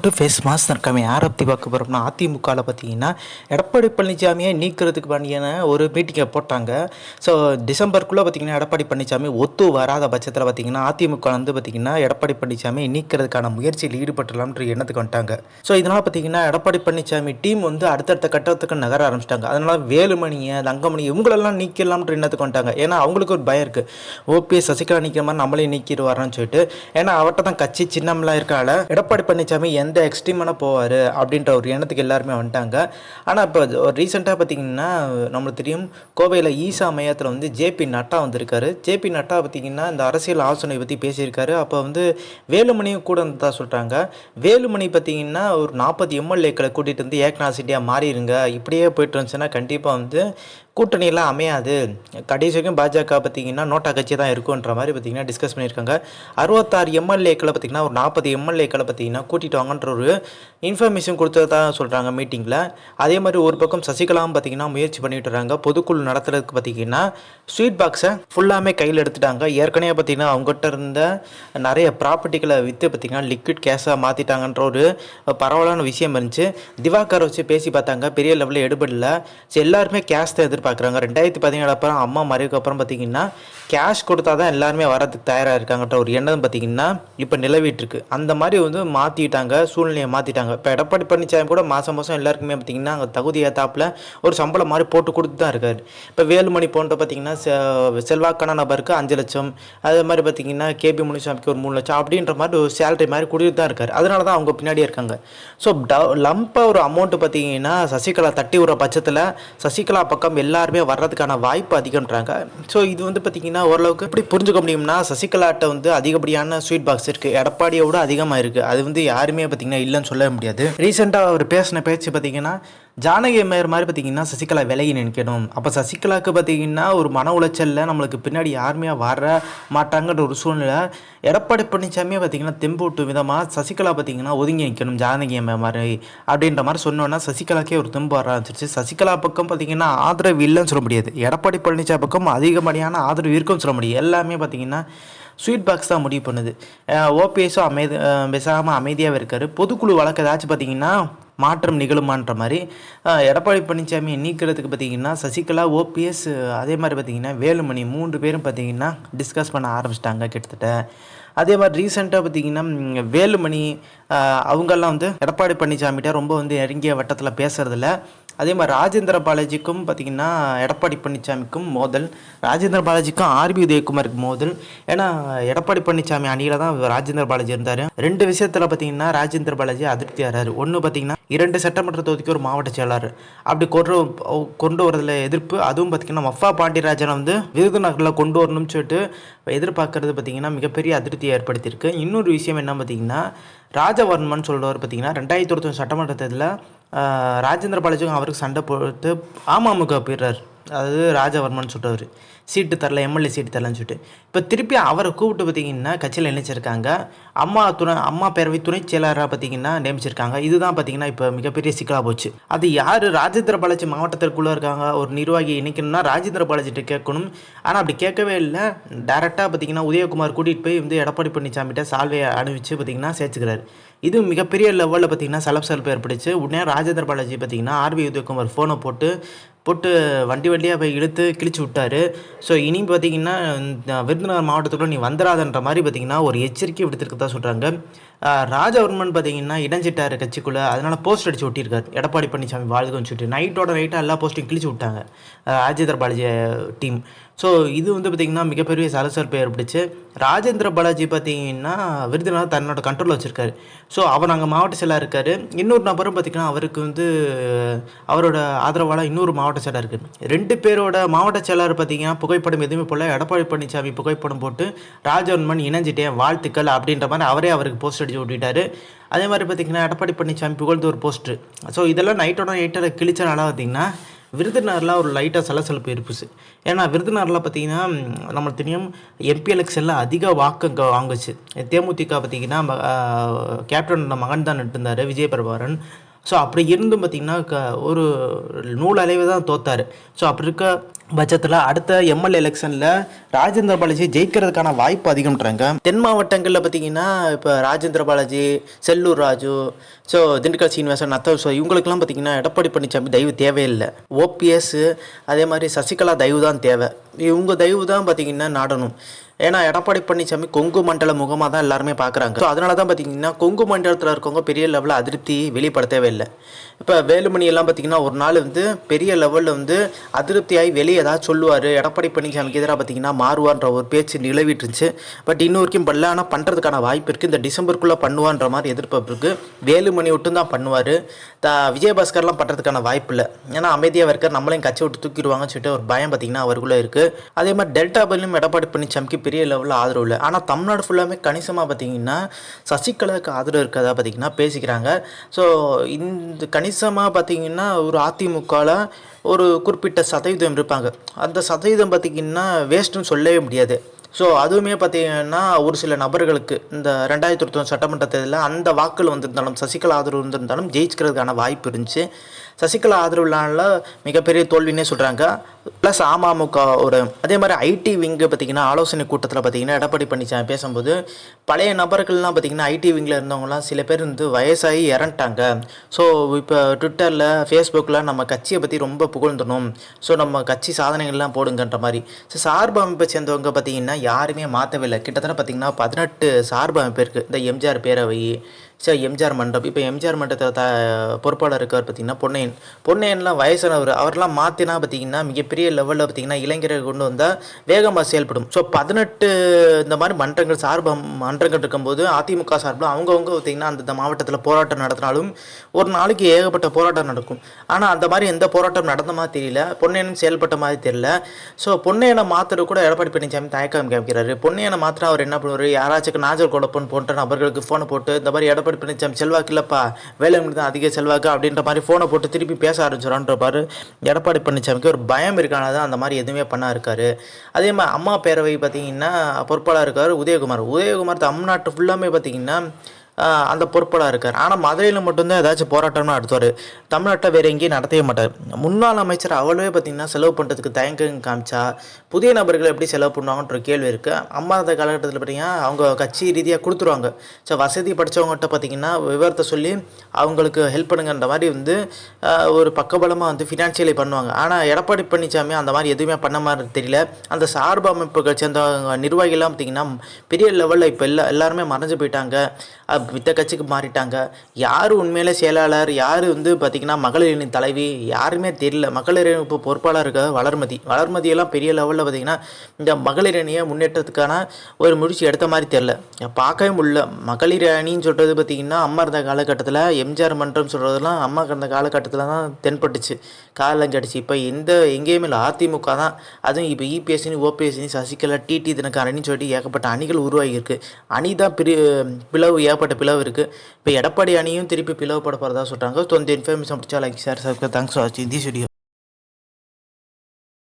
Welcome to face mass. நம்ம யாரை பற்றி பார்க்க போகிறோம்னா, அதிமுகவில் பார்த்தீங்கன்னா எடப்பாடி பழனிசாமியை நீக்கிறதுக்கு பண்ணியான ஒரு மீட்டிங்கை போட்டாங்க. ஸோ டிசம்பருக்குள்ளே பார்த்தீங்கன்னா எடப்பாடி பழனிசாமி ஒத்து வராத பட்சத்தில் பார்த்தீங்கன்னா அதிமுக வந்து பார்த்தீங்கன்னா எடப்பாடி பழனிசாமி நீக்கிறதுக்கான முயற்சியில் ஈடுபட்டுலாம்ன்ற எண்ணத்துக்கு வந்துட்டாங்க. ஸோ இதனால் பார்த்தீங்கன்னா எடப்பாடி பழனிசாமி டீம் வந்து அடுத்தடுத்த கட்டத்துக்கு நகர ஆரம்பிச்சிட்டாங்க. அதனால் வேலுமணியை தங்கமணி இவங்களெல்லாம் நீக்கலாம்ன்ற எண்ணத்துக்கு வந்துட்டாங்க. ஏன்னா அவங்களுக்கு ஒரு பயம் இருக்குது, ஓபிஎஸ் சசிகலா நீக்கிற மாதிரி நம்மளே நீக்கிடுவாரான்னு சொல்லிட்டு. ஏன்னா அவர்கிட்ட தான் கட்சி சின்னம்லாம் இருக்கால, எடப்பாடி பழனிசாமி எந்த எக்ஸ்ட்ரீமான போவார் அப்படின்ற ஒரு எண்ணத்துக்கு எல்லாருமே வந்துட்டாங்க. ஆனால் இப்போ ரீசெண்டாக பார்த்தீங்கன்னா நம்மளுக்கு தெரியும், கோவையில் ஈசா மையத்தில் வந்து ஜேபி நட்டா வந்திருக்காரு. ஜேபி நட்டா பார்த்தீங்கன்னா இந்த அரசியல் ஆலோசனை பற்றி பேசியிருக்காரு. அப்போ வந்து வேலுமணியும் கூட தான் சொல்கிறாங்க. வேலுமணி பார்த்தீங்கன்னா ஒரு 40 எம்எல்ஏக்களை கூட்டிகிட்டு வந்து ஏக்நாத் சிண்டியா மாறிடுங்க, இப்படியே போயிட்டு இருந்துச்சுன்னா கண்டிப்பாக வந்து கூட்டணியெல்லாம் அமையாது, கடைசி வரைக்கும் பாஜக பார்த்தீங்கன்னா நோட்டா கட்சி தான் இருக்குன்ற மாதிரி பார்த்தீங்கன்னா டிஸ்கஸ் பண்ணியிருக்காங்க. 66 எம்எல்ஏக்களை பார்த்தீங்கன்னா ஒரு 40 எம்எல்ஏக்களை பார்த்தீங்கன்னா கூட்டிகிட்டு வாங்கன்ற ஒரு இன்ஃபர்மேஷன் கொடுத்ததா சொல்கிறாங்க மீட்டிங்கில். அதே மாதிரி ஒரு பக்கம் சசிகலாவும் பார்த்தீங்கன்னா முயற்சி பண்ணிட்டு வராங்க. பொதுக்குழு நடத்துறதுக்கு பார்த்தீங்கன்னா ஸ்வீட் பாக்ஸை ஃபுல்லாமே கையில் எடுத்துட்டாங்க. ஏற்கனவே பார்த்தீங்கன்னா அவங்ககிட்ட இருந்த நிறைய ப்ராப்பர்ட்டிகளை விற்று பார்த்தீங்கன்னா லிக்விட் கேஷாக மாற்றிட்டாங்கன்ற ஒரு பரவலான விஷயம் இருந்துச்சு. திவாகரை வச்சு பேசி பார்த்தாங்க, பெரிய லெவலில் எடுபடல. ஸோ எல்லாருமே கேஷ் தான் எதிர்பார்க்குறாங்க. 2017 அப்புறம் அம்மா மறைவுக்கு அப்புறம் பார்த்தீங்கன்னா கேஷ் கொடுத்தா தான் எல்லாருமே வரதுக்கு தயாராக இருக்காங்கன்ற ஒரு எண்ணம் பார்த்தீங்கன்னா இப்போ நிலவிட்டு இருக்கு. அந்த மாதிரி வந்து மாற்றிட்டாங்க, சூழ்நிலையை மாற்றிட்டாங்க. இப்போ எடப்பாடி பழனிசாமி கூட மாதம் எல்லாருக்குமே பார்த்தீங்கன்னா அங்கே தகுதி ஏத்தாப்பில் ஒரு சம்பளம் மாதிரி போட்டு கொடுத்து தான் இருக்காரு. இப்போ வேலுமணி போன்ற பார்த்தீங்கன்னா செல்வாக்கான நபருக்கு 5 லட்சம், அதே மாதிரி பார்த்தீங்கன்னா கேபி முனிசாமிக்கு ஒரு 3 லட்சம் அப்படின்ற மாதிரி ஒரு சேலரி மாதிரி கொடுத்துட்டு தான் இருக்காரு. அதனால தான் அவங்க பின்னாடியே இருக்காங்க. ஸோ லம்பாக ஒரு அமௌண்ட்டு பார்த்தீங்கன்னா சசிகலா தட்டி விடுற பட்சத்தில் சசிகலா பக்கம் எல்லாருமே வர்றதுக்கான வாய்ப்பு அதிகம்ன்றாங்க. ஸோ இது வந்து பார்த்தீங்கன்னா ஓரளவுக்கு எப்படி புரிஞ்சுக்க முடியும்னா, சசிகலாட்ட வந்து அதிகப்படியான ஸ்வீட் பாக்ஸ் இருக்குது, எடப்பாடியோட அதிகமாக இருக்குது. அது வந்து யாருமே பார்த்தீங்கன்னா இல்லைன்னு சொல்ல முடியாது. ரீசெண்டாக அவர் பேசின பேச்சு பார்த்தீங்கன்னா ஜானகி மேயர் மாதிரி பார்த்தீங்கன்னா சசிகலா விலகி நினைக்கணும். அப்போ சசிகலாவுக்கு பார்த்தீங்கன்னா ஒரு மன உளைச்சலில் நம்மளுக்கு பின்னாடி யாருமே வர மாட்டாங்கன்ற ஒரு சூழ்நிலை. எடப்பாடி பழனிசாமியே பார்த்தீங்கன்னா தெம்பூட்டு விதமாக சசிகலா பார்த்தீங்கன்னா ஒதுங்கி நிற்கணும் ஜானகி மேயர் மாதிரி அப்படின்ற மாதிரி சொன்னோன்னா சசிகலாக்கே ஒரு தெம்பு வர ஆரம்பிச்சிருச்சு. சசிகலா பக்கம் பார்த்தீங்கன்னா ஆதரவு இல்லைன்னு சொல்ல முடியாது, எடப்பாடி பழனிசாமி பக்கம் அதிகப்படியான ஆதரவு இருக்குன்னு சொல்ல முடியாது. எல்லாமே பார்த்தீங்கன்னா ஸ்வீட் பாக்ஸ் தான் முடிவு பண்ணுது. ஓபிஎஸும் பேசாமல் அமைதியாகவே இருக்கார். பொதுக்குழு வழக்கு ஏதாச்சும் பார்த்தீங்கன்னா மாற்றம் நிகழுமான்ற மாதிரி எடப்பாடி பழனிசாமியை நீக்கிறதுக்கு பார்த்தீங்கன்னா சசிகலா, ஓபிஎஸ், அதே மாதிரி பார்த்தீங்கன்னா வேலுமணி 3 பேரும் பார்த்தீங்கன்னா டிஸ்கஸ் பண்ண ஆரம்பிச்சிட்டாங்க கிட்டத்தட்ட. அதே மாதிரி ரீசெண்டாக பார்த்தீங்கன்னா வேலுமணி அவங்கெல்லாம் வந்து எடப்பாடி பழனிசாமிகிட்ட ரொம்ப வந்து நெருங்கிய வட்டத்தில் பேசுறதில்ல. அதே மாதிரி ராஜேந்திர பாலாஜிக்கும் பார்த்தீங்கன்னா எடப்பாடி பழனிசாமிக்கும் மோதல், ராஜேந்திர பாலாஜிக்கும் ஆர்பி உதயகுமாருக்கு மோதல். ஏன்னா எடப்பாடி பழனிசாமி அணியில் தான் ராஜேந்திர பாலாஜி இருந்தார். 2 விஷயத்தில் பார்த்தீங்கன்னா ராஜேந்திர பாலாஜி அதிருப்தி ஆகிறாரு. ஒன்று பார்த்தீங்கன்னா 2 சட்டமன்ற தொகுதிக்கு ஒரு மாவட்ட செயலாளர் அப்படி கொண்டு வரதில் எதிர்ப்பு. அதுவும் பார்த்தீங்கன்னா மஃபா பாண்டியராஜனை வந்து விருதுநகரில் கொண்டு வரணும்னு சொல்லிட்டு எதிர்பார்க்கறது பார்த்தீங்கன்னா மிகப்பெரிய அதிருப்தியை ஏற்படுத்தியிருக்கு. இன்னொரு விஷயம் என்ன பார்த்தீங்கன்னா, ராஜவர்மன் சொல்கிறவர் பார்த்தீங்கன்னா 2021 சட்டமன்ற தேர்தலில் ராஜேந்திர பாலாஜிக்கும் அவருக்கு சண்டை போட்டு அமமுக போயிடுறாரு. அதாவது ராஜவர்மன் சொல்கிறவர் சீட்டு தரல, எம்எல்ஏ சீட்டு தரலன்னு சொல்லிட்டு இப்போ திருப்பி அவரை கூப்பிட்டு பார்த்தீங்கன்னா கட்சியில் இணைச்சிருக்காங்க. அம்மா பேரவை துணை செயலராக பார்த்தீங்கன்னா நியமிச்சிருக்காங்க. இதுதான் பார்த்தீங்கன்னா இப்போ மிகப்பெரிய சிக்கலாக போச்சு. அது யார், ராஜேந்திர பாலாஜி மாவட்டத்திற்குள்ளே இருக்காங்க, ஒரு நிர்வாகி இணைக்கணும்னா ராஜேந்திர பாலாஜிட்ட கேட்கணும். ஆனால் அப்படி கேட்கவே இல்லை. டேரெக்டாக பார்த்தீங்கன்னா உதயகுமார் கூட்டிகிட்டு போய் வந்து எடப்பாடி பழனிசாமிகிட்ட சால்வையை அணிவிச்சு பார்த்தீங்கன்னா சேர்த்துக்கிறாரு. இது மிகப்பெரிய லெவலில் பார்த்தீங்கன்னா சலப்பு ஏற்படுச்சு. உடனே ராஜேந்திர பாலாஜி பார்த்தீங்கன்னா ஆர்பி உதயகுமார் ஃபோனை போட்டு வண்டியாக போய் இழுத்து கிழிச்சு விட்டார். ஸோ இனி பார்த்தீங்கன்னா விருதுநகர் மாவட்டத்துக்குள்ள நீ வந்துடாதன்ற மாதிரி பார்த்தீங்கன்னா ஒரு எச்சரிக்கை விடுத்திருக்கதா சொல்கிறாங்க. ராஜவர்மன் பார்த்தீங்கன்னா இணைஞ்சிட்டார் கட்சிக்குள்ளே, அதனால் போஸ்ட் அடித்து ஒட்டியிருக்காரு எடப்பாடி பழனிசாமி வாழ்கன்னு சொல்லிட்டு. நைட்டாக எல்லா போஸ்ட்டையும் கிழிச்சு விட்டாங்க ராஜேந்திர பாலாஜி டீம். ஸோ இது வந்து பார்த்திங்கன்னா மிகப்பெரிய சலசலப்பை ஏற்படுச்சு. ராஜேந்திர பாலாஜி பார்த்தீங்கன்னா விருதுநகர் தன்னோட கண்ட்ரோலில் வச்சுருக்காரு. ஸோ அவர் அங்கே மாவட்ட செயலாளர் இருக்கார். இன்னொரு நபரும் பார்த்திங்கன்னா அவருக்கு வந்து அவரோட ஆதரவால் இன்னொரு மாவட்ட செயலாளர் இருக்குது. 2 பேரோட மாவட்ட செயலாளர் பார்த்திங்கன்னா புகைப்படம் எதுவுமே போல் எடப்பாடி பழனிசாமி புகைப்படம் போட்டு ராஜவர்மன் இணைஞ்சிட்டேன் வாழ்த்துக்கள் அப்படின்ற மாதிரி அவரே அவருக்கு போஸ்ட் அடித்து ஓட்டிட்டார். அதே மாதிரி பார்த்திங்கன்னா எடப்பாடி பழனிசாமி புகழ்ந்து ஒரு போஸ்ட்ரு. ஸோ இதெல்லாம் நைட்டோட கிழிச்சனால பார்த்திங்கன்னா விருதுநகரில் ஒரு லைட்டாக சலசலப்பு இருப்புச்சு. ஏன்னா விருதுநகரில் பார்த்தீங்கன்னா நம்மளுக்கு தெரியும் எம்பி எலெக்ஷனில் அதிக வாக்கு வாங்குச்சு. தேமுதிக பார்த்தீங்கன்னா கேப்டன் மகன் தான் நின்றுருந்தார், விஜய் பிரபாகரன். ஸோ அப்படி இருந்தும் பார்த்திங்கன்னா ஒரு நூல் அளவு தான் தோத்தார். ஸோ அப்படி இருக்க பட்சத்தில் அடுத்த எம்எல்ஏ எலெக்ஷனில் ராஜேந்திர பாலாஜி ஜெயிக்கிறதுக்கான வாய்ப்பு அதிகம்ன்றாங்க. தென் மாவட்டங்களில் பார்த்திங்கன்னா இப்போ ராஜேந்திர பாலாஜி, செல்லூர் ராஜு, ஸோ திண்டுக்கல் சீனிவாசன், ஸோ இவங்களுக்கெல்லாம் பார்த்திங்கன்னா எடப்பாடி பழனிசாமி தயவு தேவையில்லை. ஓபிஎஸ் அதே மாதிரி சசிகலா தயவு தான் தேவை. இவங்க தயவு தான் பார்த்திங்கன்னா நாடணும். ஏன்னா எடப்பாடி பழனிசாமி கொங்கு மண்டல முகமாக தான் எல்லாருமே பார்க்குறாங்க. ஸோ அதனால தான் பார்த்திங்கன்னா கொங்கு மண்டலத்தில் இருக்கவங்க பெரிய லெவலில் அதிருப்தி வெளிப்படுத்தவே இல்லை. இப்போ வேலுமணி எல்லாம் பார்த்திங்கன்னா ஒரு நாள் பெரிய லெவலில் அதிருப்தியாகி வெளியே ஏதாவது சொல்லுவார், எடப்பாடி பழனிசாமிக்கு எதிராக பார்த்திங்கன்னா மாறுவான்ற ஒரு பேச்சு நிலவிட்டு இருந்துச்சு. பட் இன்னும் வரைக்கும் பண்ணல. ஆனால் பண்ணுறதுக்கான வாய்ப்பு இருக்குது. இந்த டிசம்பருக்குள்ளே பண்ணுவான்ற மாதிரி எதிர்பார்ப்பு இருக்குது. வேலுமணி விட்டு தான் பண்ணுவார். விஜயபாஸ்கர்லாம் பண்ணுறதுக்கான வாய்ப்பு இல்லை. ஏன்னா அமைதியாக இருக்கார், நம்மளையும் கட்சி விட்டு தூக்கிடுவாங்கன்னு சொல்லிட்டு ஒரு பயம் பார்த்திங்கன்னா அவருக்குள்ளே இருக்குது. அதே மாதிரி டெல்டா பள்ளியும் எடப்பாடி பழனிசாமிக்கு பெரிய லெவலில் ஆதரவு இல்லை. ஆனால் தமிழ்நாடு ஃபுல்லாமே கணிசமாக பார்த்திங்கன்னா சசிகலாவுக்கு ஆதரவு இருக்கிறதா பார்த்திங்கன்னா பேசிக்கிறாங்க. ஸோ இந்த கணிசமாக பார்த்திங்கன்னா ஒரு அதிமுகவில் ஒரு குறிப்பிட்ட சதவீதம் இருப்பாங்க. அந்த சதவீதம் பார்த்திங்கன்னா வேஸ்ட்டுன்னு சொல்லவே முடியாது. ஸோ அதுவுமே பார்த்திங்கன்னா ஒரு சில நபர்களுக்கு இந்த 2021 சட்டமன்ற தேர்தலில் அந்த வாக்குகள் வந்திருந்தாலும் சசிகலா ஆதரவு இருந்திருந்தாலும் ஜெயிச்சுக்கிறதுக்கான வாய்ப்பு இருந்துச்சு. சசிகலா ஆதரவுனால மிகப்பெரிய தோல்வின்னே சொல்கிறாங்க. ப்ளஸ் அமமுகவோட அதே மாதிரி ஐடி விங்கு பார்த்திங்கன்னா ஆலோசனை கூட்டத்தில் பார்த்திங்கன்னா எடப்பாடி பழனிசாமி பேசும்போது பழைய நபர்கள்லாம் பார்த்திங்கன்னா ஐடி விங்கில் இருந்தவங்களாம் சில பேர் வயசாகி இறந்துட்டாங்க. ஸோ இப்போ ட்விட்டரில் ஃபேஸ்புக்கில் நம்ம கட்சியை பற்றி ரொம்ப புகழ்ந்தணும், ஸோ நம்ம கட்சி சாதனைகள்லாம் போடுங்கன்ற மாதிரி. ஸோ சார்பு அமைப்பை சேர்ந்தவங்க பார்த்திங்கன்னா யாருமே மாற்றவே இல்லை. கிட்டத்தட்ட பார்த்திங்கன்னா 18 சார்பு அமைப்பு இருக்குது. இந்த எம்ஜிஆர் பேரவை, ஸோ எம்ஜிஆர் மண்டபம். இப்போ எம்ஜிஆர் மண்டபத்தில் பொறுப்பாளர் இருக்கார் பார்த்திங்கன்னா பொன்னையன்லாம் வயசானவர். அவரெல்லாம் மாற்றினா பார்த்திங்கன்னா மிகப்பெரிய லெவலில் பார்த்திங்கன்னா இளைஞர்கள் கொண்டு வந்தால் வேகமாக செயல்படும். ஸோ 18 இந்த மாதிரி மன்றங்கள் சார்பு மன்றங்கள் இருக்கும்போது அதிமுக சார்பில் அவங்கவுங்க பார்த்திங்கன்னா அந்த மாவட்டத்தில் போராட்டம் நடத்தினாலும் ஒரு நாளைக்கு ஏகப்பட்ட போராட்டம் நடக்கும். ஆனால் அந்த மாதிரி எந்த போராட்டம் நடந்த மாதிரி தெரியல, பொன்னையனும் செயல்பட்ட மாதிரி தெரியல. ஸோ பொன்னையனை மாற்றுறது கூட எடப்பாடி பழனிசாமி தயக்கம் காமிக்கிறாரு. பொன்னையனை மாத்திரம் அவர் என்ன பண்ணுவார், யாராச்சும் நாஜர் கொலப்பன் போன்ற நபர்களுக்கு ஃபோனை போட்டு இந்த மாதிரி எடப்பாடி பழனிசாமி செல்வாக்கு இல்லைப்பா, வேலுமணி தான் அதிக செல்வாக்கு அப்படின்ற மாதிரி ஃபோனை போட்டு திருப்பி பேச ஆரம்பிச்சிடறான்ற பாரு எடப்பாடி பழனிசாமிக்கு ஒரு பயம் இருக்கானது தான் அந்த மாதிரி எதுவுமே பண்ணா இருக்காரு. அதே மாதிரி அம்மா பேரவை பார்த்திங்கன்னா பொறுப்பாளர் இருக்கார் உதயகுமார் தமிழ்நாட்டு ஃபுல்லாமே பார்த்திங்கன்னா அந்த பொறுப்பாளர் இருக்கார். ஆனால் மதுரையில் மட்டும்தான் ஏதாச்சும் போராட்டம்னு நடத்துவார். தமிழ்நாட்டில் வேறு எங்கேயும் நடத்தவே மாட்டார். முன்னாள் அமைச்சர் அவ்வளவே பார்த்திங்கன்னா செலவு பண்ணுறதுக்கு தயக்கம் காமிச்சா புதிய நபர்கள் எப்படி செலவு பண்ணுவாங்கன்ற கேள்வி இருக்குது. அம்மா அந்த காலகட்டத்தில் பார்த்திங்கன்னா அவங்க கட்சி ரீதியாக கொடுத்துருவாங்க. ஸோ வசதி படித்தவங்ககிட்ட பார்த்திங்கன்னா விவரத்தை சொல்லி அவங்களுக்கு ஹெல்ப் பண்ணுங்கன்ற மாதிரி ஒரு பக்கபலமாக ஃபினான்ஷியலி பண்ணுவாங்க. ஆனால் எடப்பாடி பழனிசாமி அந்த மாதிரி எதுவுமே பண்ண மாதிரி தெரியல. அந்த சார்பு அமைப்புகள் சேர்ந்த நிர்வாகிகள்லாம் பார்த்திங்கன்னா பெரிய லெவலில் இப்போ எல்லாருமே மறைஞ்சு போயிட்டாங்க, வித்த கட்சிக்கு மாறிட்டாங்க. யார் உண்மையிலே செயலாளர், யார் பார்த்திங்கன்னா மகளிர் அணி தலைவி யாருமே தெரியல. மகளிர் அணி இப்போ பொறுப்பாளர் இருக்க வளர்மதியெல்லாம் பெரிய லெவலில் பார்த்திங்கன்னா இந்த மகளிர் அணியை முன்னேற்றத்துக்கான ஒரு முயற்சி எடுத்த மாதிரி தெரில, பார்க்கவே முடியல. மகளிர் அணின்னு சொல்கிறது பார்த்திங்கன்னா அம்மா இருந்த காலகட்டத்தில் எம்ஜிஆர் மன்றம் சொல்கிறதுலாம் அம்மா இருந்த காலகட்டத்தில் தான் தென்பட்டுச்சு, காலம் கிடச்சி. இப்போ எங்கேயுமே இல்லை, அதிமுக தான். அதுவும் இப்போ இபிஎஸ்சி ஓபிஎஸ்சி சசிகலா டிடி தினகரன் சொல்லிட்டு ஏகப்பட்ட அணிகள் உருவாகியிருக்கு. அணி தான் ஏகப்பட்ட பிளவு இருக்குது. இப்போ எடப்பாடி அணியும் திருப்பி பிளவுபட போகிறதா சொல்கிறாங்க. ஸோ இந்த இன்ஃபர்மேஷன் பிடிச்சா like share subscribe. Thanks for வாட்சிங் திஸ் வீடியோ.